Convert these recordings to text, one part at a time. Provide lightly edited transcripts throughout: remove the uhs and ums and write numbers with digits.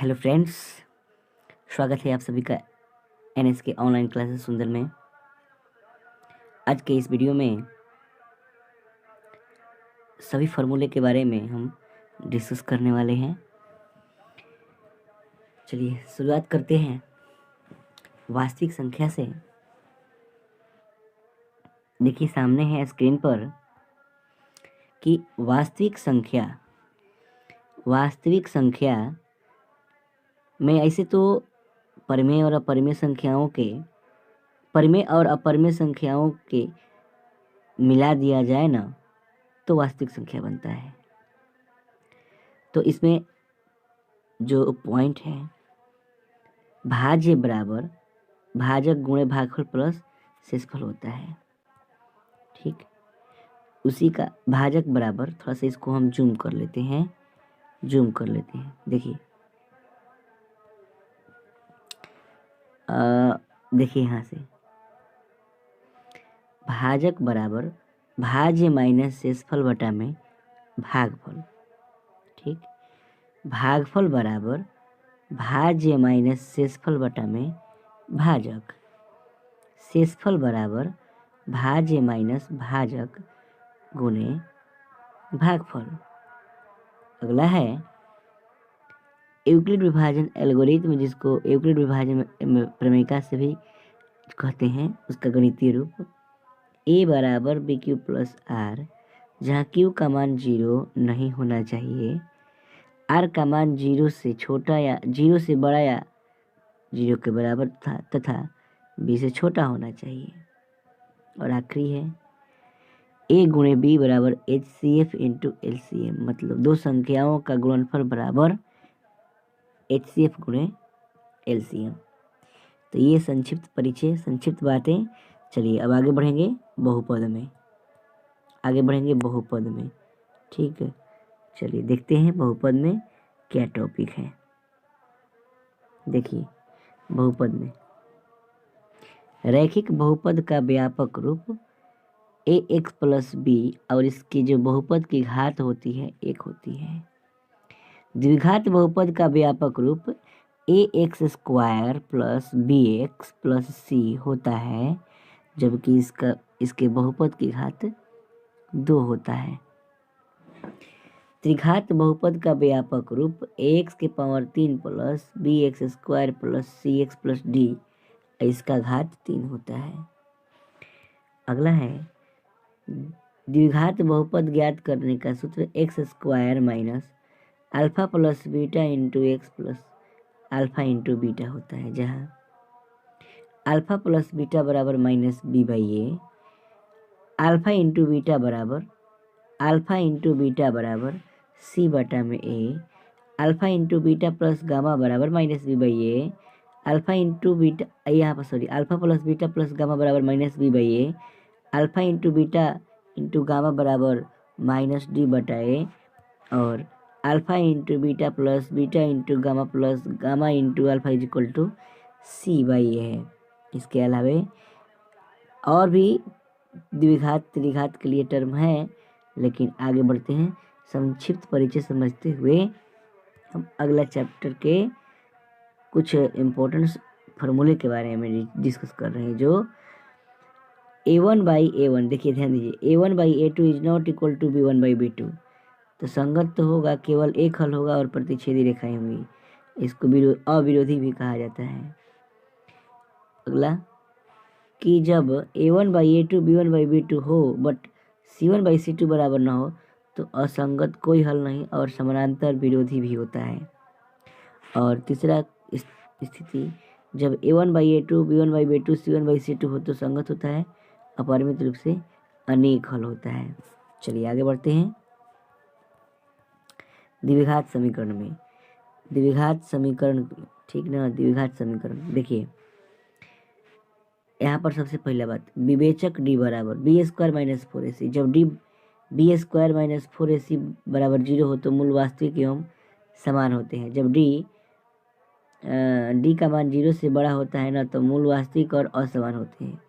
Hello friends, स्वागत है आप सभी का एनएस के ऑनलाइन क्लासेस सुंदर में। आज के इस वीडियो में सभी फार्मूले के बारे में हम डिस्कस करने वाले हैं। चलिए शुरुआत करते हैं वास्तविक संख्या से। देखिए सामने है स्क्रीन पर कि वास्तविक संख्या में ऐसे तो परिमेय और अपरिमेय संख्याओं के मिला दिया जाए ना तो वास्तविक संख्या बनता है। तो इसमें जो पॉइंट है, भाज्य बराबर भाजक गुणे भागफल प्लस शेषफल होता है। ठीक, उसी का भाजक बराबर, थोड़ा सा इसको हम जूम कर लेते हैं। देखिए देखिए यहाँ से भाजक बराबर भाज्य माइनस शेषफल बटा में भागफल। ठीक, भागफल बराबर भाज्य माइनस शेषफल बटा में भाजक। शेषफल बराबर भाज्य माइनस भाजक गुणे भागफल। अगला है यूक्लिड विभाजन एल्गोरिथम, जिसको यूक्लिड विभाजन प्रमेयिका से भी कहते हैं। उसका गणितीय रूप a बराबर बी क्यू प्लस आर, जहाँ q का मान 0 नहीं होना चाहिए, r का मान 0 से छोटा या 0 से बड़ा या 0 के बराबर तथा b से छोटा होना चाहिए। और आखिरी है a गुणे b बराबर HCF इंटू LCM, मतलब दो संख्याओं का गुणनफल बराबर HCF गुणे LCM। तो ये संक्षिप्त बातें। चलिए अब आगे बढ़ेंगे बहुपद में। ठीक है, चलिए देखते हैं बहुपद में क्या टॉपिक है। देखिए बहुपद में रैखिक बहुपद का व्यापक रूप ax प्लस b और इसकी जो बहुपद की घात होती है 1 होती है। द्विघात बहुपद का व्यापक रूप ax square plus bx plus c होता है, जबकि इसके बहुपद की घात 2 होता है। त्रिघात बहुपद का व्यापक रूप ax के power 3 plus bx square plus cx plus d, इसका घात 3 होता है। अगला है द्विघात बहुपद ज्ञात करने का सूत्र x square minus alpha plus beta into x plus alpha into beta होता है, जहाँ अल्फा प्लस बीटा बराबर minus b by a, alpha into beta बराबर सी बटा में a, alpha into beta plus gamma बराबर minus b by a, alpha plus beta plus gamma बराबर minus b by a, alpha into beta into gamma बराबर minus d बटा a, और alpha into beta plus beta into gamma plus gamma into alpha is equal to c by a है। इसके अलावे और भी द्विघात त्रिघात के लिए टर्म है, लेकिन आगे बढ़ते हैं। संक्षिप्त परिचय समझते हुए हम अगला चैप्टर के कुछ इम्पोर्टेंट फार्मूले के बारे में डिस्कस कर रहे हैं। जो a1 बाई a1, देखिए ध्यान दीजिए, a1 by a2 is not equal to b1 by b2। तो संगत तो होगा, केवल एक हल होगा और प्रतिच्छेदी रेखाएं होंगी। इसको अविरोधी भी कहा जाता है। अगला कि जब a1 by a2 b1 by b2 हो बट c1 बाई c2 बराबर ना हो तो असंगत कोई हल नहीं और समानांतर विरोधी भी होता है। और तीसरा स्थिति, जब a1 by a2 b1 by b2 c1 by c2 हो तो संगत होता है, अपरिमित रूप से अनेक हल होता है। चलिए आगे बढ़ते हैं। द्विघात समीकरण में ठीक ना, द्विघात समीकरण देखिए यहाँ पर सबसे पहला बात, विवेचक d बराबर बी स्क्वायर माइनस 4ac। जब d B square minus 4ac बराबर 0 हो तो मूल वास्तविक एवं समान होते हैं। जब d का मान 0 से बड़ा होता है ना तो मूल वास्तविक और असमान होते हैं।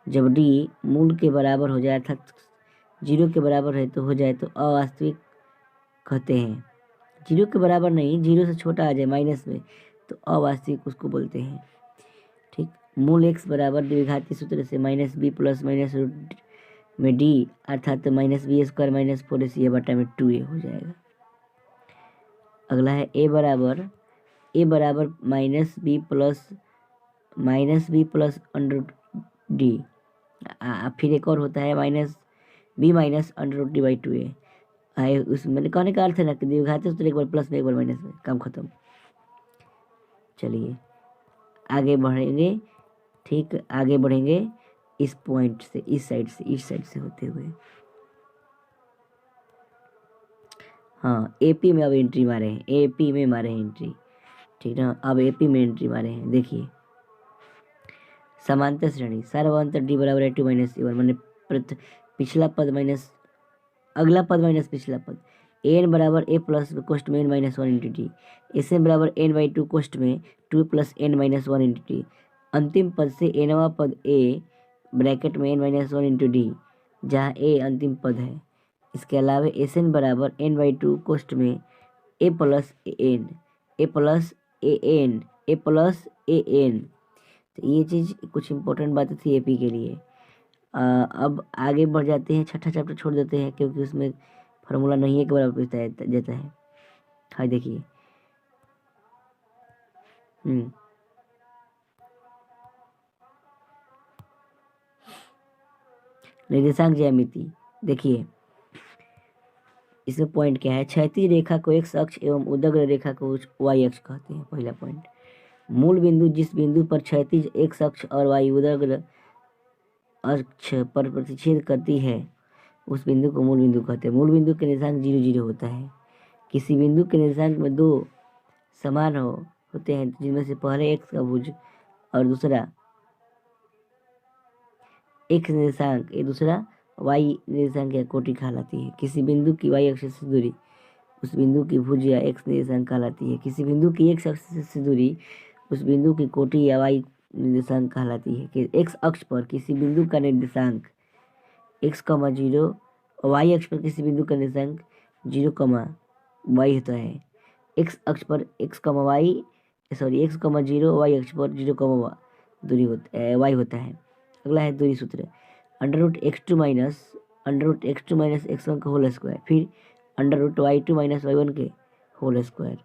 जब d मूल के बराबर हो जाए अर्थात 0 के बराबर है तो हो जाए तो अवास्तविक कहते हैं। जीरो के बराबर नहीं, जीरो से छोटा आ जाए माइनस में तो अवास्तविक उसको बोलते हैं। ठीक, मूल एक्स बराबर द्विघाती सूत्र से minus B plus minus root में डी अर्थात minus B square minus 4ac बटा में 2a हो जाएगा। अगला है ए बराबर minus B plus under D, फिर एक और होता है minus B minus under root D by 2a। आए उस मैंने कहने का अर्थ है ना कि द्विघाती सूत्र एक बार प्लस में एक बार माइनस में, काम खत्म। चलिए आगे बढ़ेंगे। ठीक, आगे बढ़ेंगे इस पॉइंट से, इस साइड से होते हुए। हाँ, एपी में अब एंट्री मारे हैं, एपी में मारे हैं एंट्री। ठीक ना, अब एपी में एंट्री मारे हैं। देखिए समांतर श्रेणी सार्वंतर डी बराबर है 2 माइनस ए वन, मैंने पिछला पद माइनस अगला पद माइनस पिछला पद। एन बराबर ए प्लस कोष्ट में N minus one into T, S N बराबर एन बाई टू कोष्ट में 2 plus N minus one into T. अंतिम पद से एनवा पद ए ब्रैकेट में N minus one into D, जहाँ ए अंतिम पद है। इसके अलावा एस एन बराबर एन बाई टू कोष्ट में A plus N, A plus N, A plus N. तो ये चीज़ कुछ इंपॉर्टेंट बातें थी एपी के लिए। अब आगे बढ़ जाते हैं, छठा चैप्टर छोड़ देते हैं क्योंकि उसमें फार्मूला नहीं है, एक बार पूछता जाता है। हाँ देखिए, निर्देशांक ज्यामिति। देखिए इसमें पॉइंट क्या है, क्षैतिज रेखा को एक्स अक्ष एवं उदग्र रेखा को वाई अक्ष कहते हैं। पहला पॉइंट, मूल बिंदु जिस बिंदु पर क्षैतिज एक्स अक्ष और वाई उदग्र अक्ष पर प्रतिच्छेद करती है उस बिंदु को मूल बिंदु कहते हैं। मूल बिंदु के निर्देशांक 0 0 होता है। किसी बिंदु के निर्देशांक में दो समान होते हैं जिनमें से पहले एक्स का भुज और दूसरा एक्स निर्देशांक एक दूसरा वाई निर्देशांक या कोटि कहलाती है। किसी बिंदु की वाई अक्ष से दूरी उस बिंदु की भुज या एक्स निर्देशांक कहलाती है। किसी बिंदु की एक्स अक्ष से दूरी उस बिंदु की कोटि या वाई निर्देशांक कहलाती है। कि एक्स अक्ष पर किसी बिंदु का निर्देशांक एक्स कमा जीरो, वाई अक्ष पर किसी बिंदु का निर्देशांक 0 कमा वाई होता है। एक्स अक्ष पर एक्स कमा 0, वाई अक्ष पर 0 कमा दूरी वाई होता है। अगला है दूरी सूत्र, under root x2 minus x1 का होल स्क्वायर, फिर under root y2 minus y1 के होल स्क्वायर।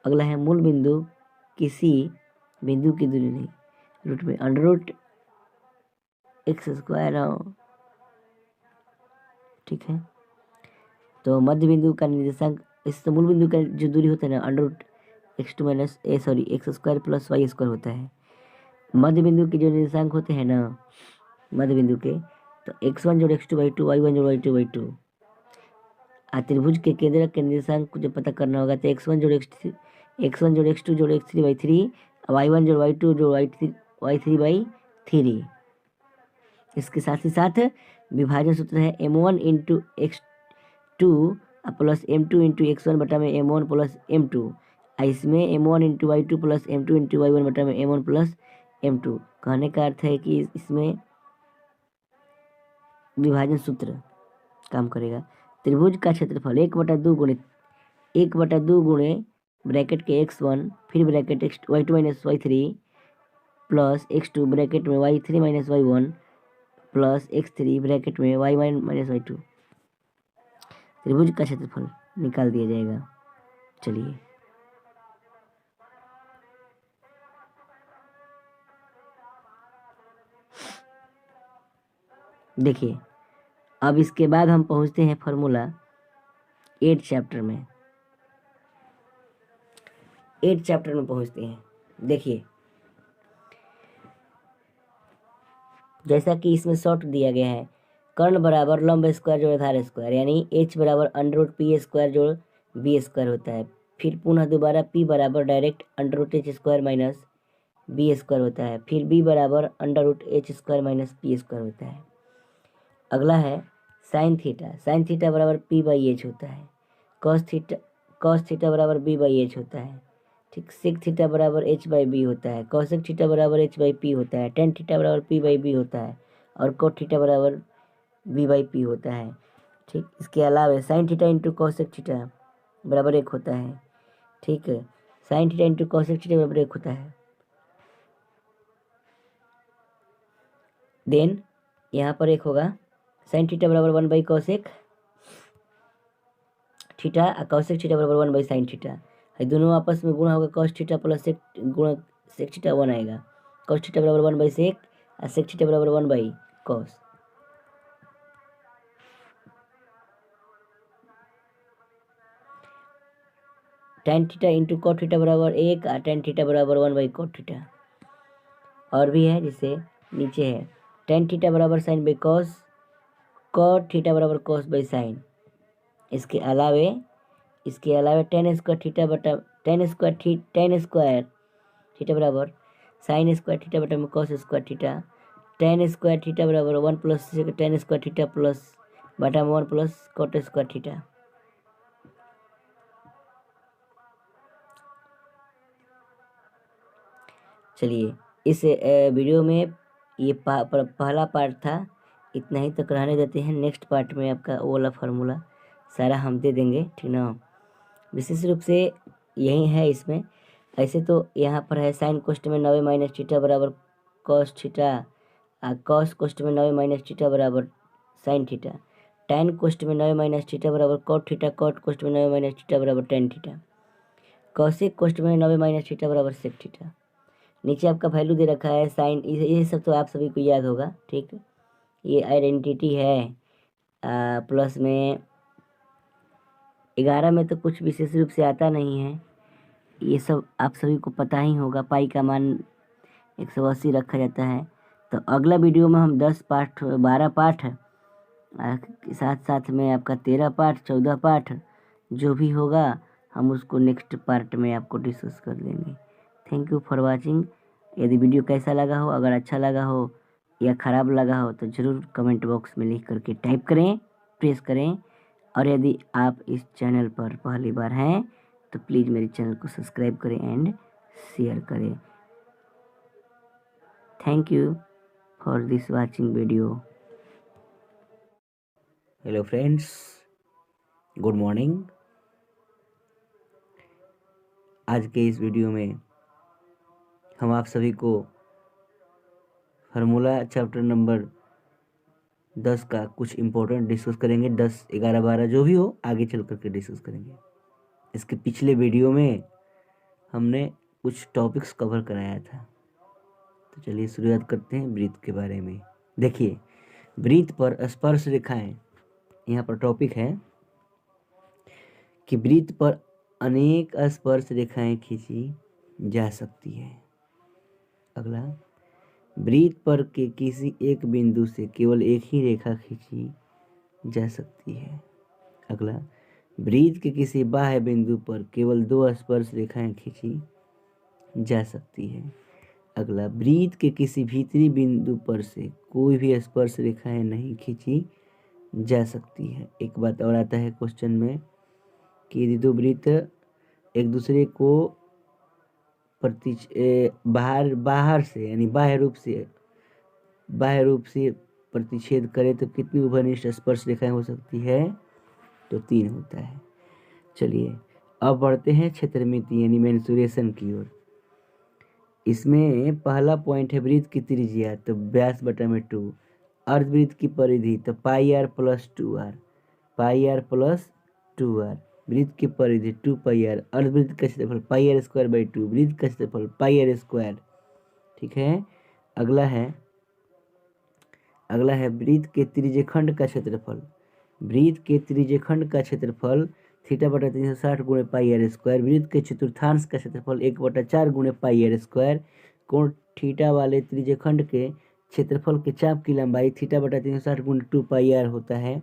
अगला है मूल बिंदु किसी बिंदु की दूरी नहीं, रूट में अंडर रूट एक्स स्क्वायर हो। ठीक है, तो मध्य बिंदु का निर्देशांक, इस मूल बिंदु का जो दूरी होता है ना, under root x2 minus X square plus Y square होता है। मध्य बिंदु के जो निर्देशांक होते हैं ना मध्य बिंदु के, तो x1 जोड़ x2 बाई 2, y1 जोड़ y2 बाई 2। त्रिभुज के केंद्रक के निर्देशांक को जब पता करना होगा तो x1 जोड़ x2 जोड़ x3 बाई 3, y1 जोड़ y2 जोड़ y3 बाई 3। इसके साथ ही साथ विभाजन सूत्र है m1 into x2 plus m2 into x1 बटा में m1 प्लस m2। इसमें m1 into y2 plus m2 into y1 बटा में m1 प्लस m2। कहने का अर्थ है कि इसमें विभाजन सूत्र काम करेगा। त्रिभुज का क्षेत्रफल 1/2 गुणे ब्रैकेट के x1 फिर bracket y2 minus y3 plus x2 bracket में y3 minus y1 plus x3 bracket में y1 माइनस y2। त्रिभुज का क्षेत्रफल निकाल दिया जाएगा। चलिए देखिए, अब इसके बाद हम पहुंचते हैं फॉर्मूला 8 चैप्टर में। 8 चैप्टर में पहुंचते हैं। देखिए जैसा कि इसमें शॉर्ट दिया गया है, कर्ण बराबर लंब स्क्वायर जोड़ आधार स्क्वायर, यानी h बराबर अंडर रूट पी स्क्वायर जोड़ बी स्क्वायर होता है। फिर पुनः दोबारा p बराबर direct under root H square minus B square होता है। फिर b बराबर under root H square minus P square होता है। अगला है साइन थीटा बराबर p बाई एच होता है। कॉस थीटा बराबर b बाई एच होता है। ठीक, सेक थीटा बराबर h बाई बी होता है। कॉसेक थीटा बराबर h बाई पी होता है। टेन थीटा बराबर p बाई बी होता है और कोट थीटा बराबर b बाई पी होता है। ठीक, इसके अलावा sine theta into cosec theta बराबर 1 होता है, ठीक है। Sine theta into cosec theta बराबर 1 होता है। देन यहाँ पर 1 होगा, साइन थीटा बराबर 1/कॉसेक थीटा और कॉसेक थीटा बराबर 1/साइन थीटा। ये दोनों आपस में गुणा होगा, कॉस थीटा प्लस सेक गुणा सेक थीटा 1 आएगा। कॉस थीटा बराबर 1/सेक और सेक थीटा बराबर 1/कॉस। Tan theta into cot theta बराबर 1 और टेन थीटा बराबर 1/कॉट थीटा। और भी है, जिसे नीचे है टेन थीटा बराबर sine by cos, cot theta बराबर कॉस बाई साइन। इसके अलावे टेन स्क्वायर थीटा बटा टेन स्क्वायर थीटा बराबर साइन स्क्वायर थीटा बटा में cos square theta. Tan square theta बराबर 1 plus tan square theta plus बटा में 1 प्लस कॉट स्क्वायर थीटा। चलिए, इस वीडियो में ये पहला पार्ट था, इतना ही तक रहने देते हैं। नेक्स्ट पार्ट में आपका वो वाला फार्मूला सारा हम दे देंगे, ठीक ना। विशेष रूप से यही है इसमें। ऐसे तो यहाँ पर है साइन कोष्ट में 90 माइनस थीटा बराबर कॉस थीटा, कॉस कोष्ट में 90 माइनस थीटा बराबर साइन थीटा, टेन कोष्ट में 90 माइनस थीटा बराबर कॉट थीटा, कॉट कोष्ट में 90 माइनस थीटा बराबर टेन थीटा, कॉसेक कोष्ट में 90 माइनस थीटा बराबर सेक थीटा। नीचे आपका वैल्यू दे रखा है साइन, ये सब तो आप सभी को याद होगा, ठीक। ये आइडेंटिटी है। प्लस में 11 में तो कुछ विशेष रूप से आता नहीं है, ये सब आप सभी को पता ही होगा। पाई का मान 180 रखा जाता है। तो अगला वीडियो में हम 10 पार्ट 12 पार्ट के साथ साथ में आपका 13 पार्ट 14 पार्ट जो भी होगा हम उसको नेक्स्ट पार्ट में आपको डिस्कस कर लेंगे। Thank you for watching. यदि वीडियो कैसा लगा हो, अगर अच्छा लगा हो या ख़राब लगा हो तो ज़रूर कमेंट बॉक्स में लिख करके टाइप करें, प्रेस करें। और यदि आप इस चैनल पर पहली बार हैं तो प्लीज़ मेरे चैनल को सब्सक्राइब करें एंड शेयर करें। Thank you for this watching video. Hello friends, good morning. आज के इस वीडियो में हम आप सभी को फार्मूला चैप्टर नंबर 10 का कुछ इम्पोर्टेंट डिस्कस करेंगे। 10, 11, 12 जो भी हो आगे चल करके डिस्कस करेंगे। इसके पिछले वीडियो में हमने कुछ टॉपिक्स कवर कराया था। तो चलिए शुरुआत करते हैं वृत्त के बारे में। देखिए, वृत्त पर स्पर्श रेखाएं, यहाँ पर टॉपिक है कि वृत्त पर अनेक स्पर्श रेखाएं खींची जा सकती है। अगला, वृत्त पर के किसी एक बिंदु से केवल एक ही रेखा खींची जा सकती है। अगला, वृत्त के किसी बाह्य बिंदु पर केवल 2 स्पर्श रेखाएं खींची जा सकती है। अगला, वृत्त के किसी भीतरी बिंदु पर से कोई भी स्पर्श रेखाएं नहीं खींची जा सकती है। एक बात और आता है क्वेश्चन में कि यदि 2 वृत्त एक दूसरे को बाहर से यानी बाह्य रूप से प्रतिच्छेद करे तो कितनी उभयनिष्ठ स्पर्श रेखाएं हो सकती है? तो 3 होता है। चलिए अब बढ़ते हैं क्षेत्रमिति यानी मेंसुरेशन की ओर। इसमें पहला पॉइंट है वृत्त की त्रिज्या, तो व्यास बटा में 2। अर्धवृत्त की परिधि तो pi r plus 2r, pi r plus 2r। वृत्त की परिधि 2 पाई आर। अर्धवृत्त का क्षेत्रफल पाई आर स्क्वायर बाई 2। वृत्त का क्षेत्रफल पाई आर स्क्वायर, ठीक है। अगला है वृत्त के त्रिज्यखंड का क्षेत्रफल। वृत्त के त्रिज्यखंड का क्षेत्रफल थीटा बटा 360 गुणे पाई आर स्क्वायर। वृत्त के चतुर्थांश का क्षेत्रफल 1/4 गुणे पाई आर स्क्वायर। कोण थीटा वाले त्रिज्यखंड के क्षेत्रफल के चाप की लंबाई थीटा बटा 360 गुणे 2 पाई आर होता है।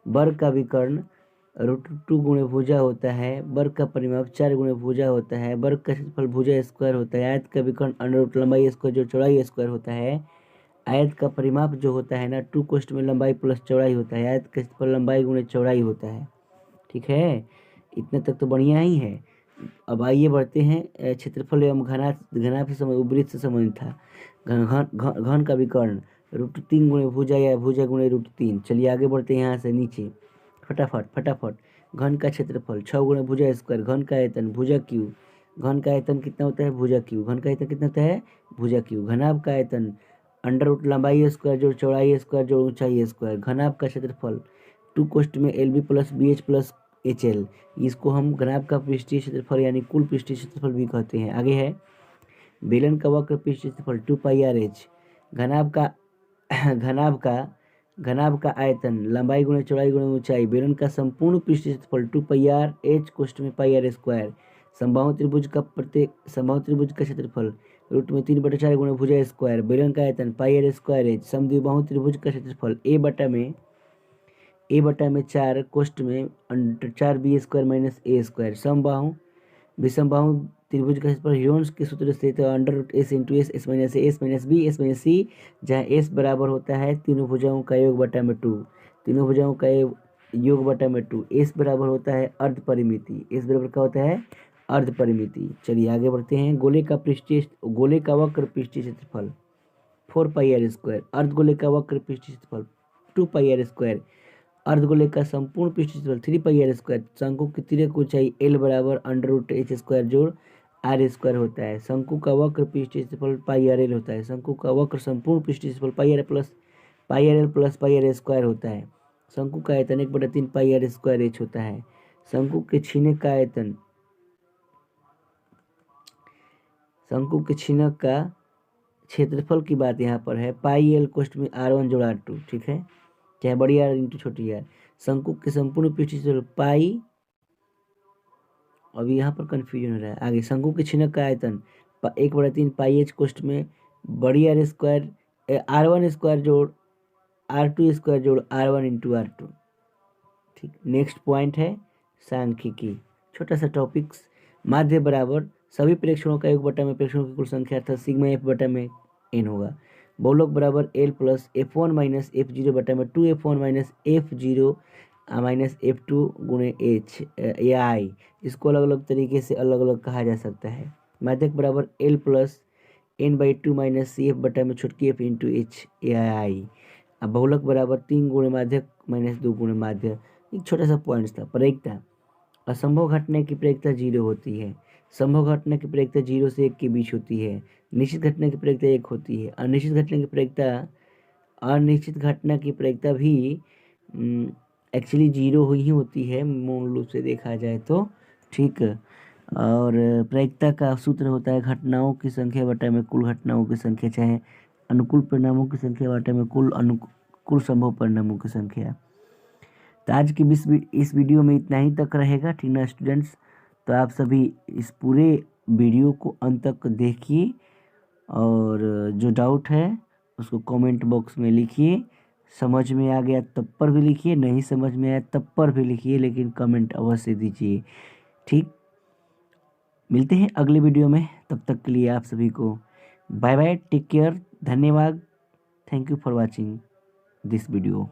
वर्ग का विकर्ण √2 गुणे भुजा होता है। वर्ग का परिमाप 4 गुणे भुजा होता है। वर्ग का क्षेत्रफल भुजा स्क्वायर होता है। आयत का विकर्ण √ लंबाई स्क्वायर जो चौड़ाई स्क्वायर होता है। आयत का परिमाप जो होता है ना 2 कोष्ठ में लंबाई प्लस चौड़ाई होता है। आयत का क्षेत्रफल लंबाई गुणे चौड़ाई होता है, ठीक है। इतना तक तो बढ़िया ही है। अब आइए बढ़ते हैं क्षेत्रफल एवं घनाभ से वृत्त से संबंधित था। घन का विकर्ण √3 गुणे भुजा या भुजा गुणे √3। चलिए आगे बढ़ते हैं यहाँ से नीचे फटाफट। घन का क्षेत्रफल 6 गुणे भुजा स्क्वायर, घन का आयतन भुजा क्यू, घन का आयतन कितना होता है भुजा क्यू, घन का आयतन कितना होता है भुजा क्यू, घनाभ का आयतन अंडर रूट लंबाई स्क्वायर जोड़ चौड़ाई स्क्वायर जोड़ ऊंचाई स्क्वायर, घनाभ का क्षेत्रफल 2 कोष्ट में L B plus B H plus H L, इसको हम घनाभ का पृष्ठीय क्षेत्रफल यानी कुल पृष्ठीय क्षेत्रफल भी कहते हैं। आगे है बेलन का वक्र पृष्ठीय क्षेत्रफल 2 पाई आर एच, घनाभ का घनाभ का घनाभ का आयतन लंबाई गुणे चौड़ाई गुणे ऊंचाई, बेलन का संपूर्ण पृष्ठीय क्षेत्रफल 2 पाई आर एच कोष्ट में पाई आर स्क्वायर, समबाहु त्रिभुज का प्रत्येक समबाहु त्रिभुज का क्षेत्रफल रूट में 3/4 गुणे भुजा स्क्वायर, बेलन का आयतन पाई आर स्क्वायर एच, समद्विबाहु त्रिभुज का क्षेत्रफल ए बटा में 4 कोष्ट में 4 बी स्क्वायर माइनस ए स्क्वायर, समबाहु विषमबाहु त्रिभुज का क्षेत्रफल ह्योन्स के सूत्र से तो under root s into s minus a s minus b s minus c, जहाँ एस बराबर होता है तीनों भुजाओं का योग बटा में 2, तीनों भुजाओं का योग बटा में 2, एस बराबर होता है अर्ध परिमिति, एस बराबर क्या होता है अर्ध परिमिति। चलिए आगे बढ़ते हैं। गोले का वक्र पृष्ठीय क्षेत्रफल 4 पाई आर स्क्वायर, अर्धगोले का वक्र पृष्ठीय क्षेत्रफल 2 पाई आर स्क्वायर, अर्धगोले का संपूर्ण पृष्ठीय क्षेत्रफल 3 पाई आर स्क्वायर, शंकु की तिर्यक ऊंचाई एल बराबर अंडर रूट एच स्क्वायर जोड़ आर स्क्वायर होता है, शंकु का वक्र पृष्ठीय क्षेत्रफल पाई आर एल होता है, शंकु का वक्र संपूर्ण पृष्ठीय क्षेत्रफल pi r l plus pi r square होता है, शंकु का आयतन 1/3 पाई आर स्क्वायर एच होता है, शंकु के छीने का क्षेत्रफल की बात यहाँ पर है पाई एल कोष्ट में R1 जोड़ R2, ठीक है, चाहे बड़ी आर इंटू छोटी आर, शंकु के संपूर्ण पृष्ठीय क्षेत्रफल पाई, अभी यहाँ पर कंफ्यूजन हो रहा है। आगे शंकु के छीनक का आयतन 1/3 पाई एच कोष्ट में बड़ी आर स्क्वायर R1 स्क्वायर जोड़ R2 स्क्वायर जोड़ R1 इंटू R2, ठीक। नेक्स्ट पॉइंट है सांख्यिकी, छोटा सा टॉपिक्स, माध्य बराबर सभी प्रेक्षणों का योग बटा में प्रेक्षणों की कुल संख्या अर्थात सिग्मा एफ बटा में एन होगा, बहुलक बराबर L plus F1 minus F0 बटा में 2F1 minus F0 minus F2 गुणे एच या आई, इसको अलग अलग तरीके से अलग अलग कहा जा सकता है। माध्यक बराबर L plus N/2 minus C F बटा में छोटकी एफ इंटू एच या आई, अब बहुलक बराबर 3 गुणे माध्यक माइनस 2 गुणे माध्य। एक छोटा सा पॉइंट था। प्रयोक्ता, असंभव घटना की प्रयोक्ता 0 होती है, संभव घटना की प्रयोक्ता 0 से 1 के बीच होती है, निश्चित घटना की प्रयोक्ता 1 होती है, अनिश्चित घटना की प्रयोक्ता भी एक्चुअली 0 ही होती है मूल रूप से देखा जाए तो, ठीक। और प्रयोक्ता का सूत्र होता है घटनाओं की संख्या बटा में कुल घटनाओं की संख्या, चाहे अनुकूल परिणामों की संख्या बटा में कुल संभव परिणामों की संख्या। तो आज की इस वीडियो में इतना ही तक रहेगा, ठीक ना स्टूडेंट्स। तो आप सभी इस पूरे वीडियो को अंत तक देखिए और जो डाउट है उसको कमेंट बॉक्स में लिखिए, समझ में आ गया तब पर भी लिखिए, नहीं समझ में आया तब पर भी लिखिए, लेकिन कमेंट अवश्य दीजिए, ठीक। मिलते हैं अगले वीडियो में, तब तक के लिए आप सभी को बाय बाय, टेक केयर, धन्यवाद, thank you for watching this video.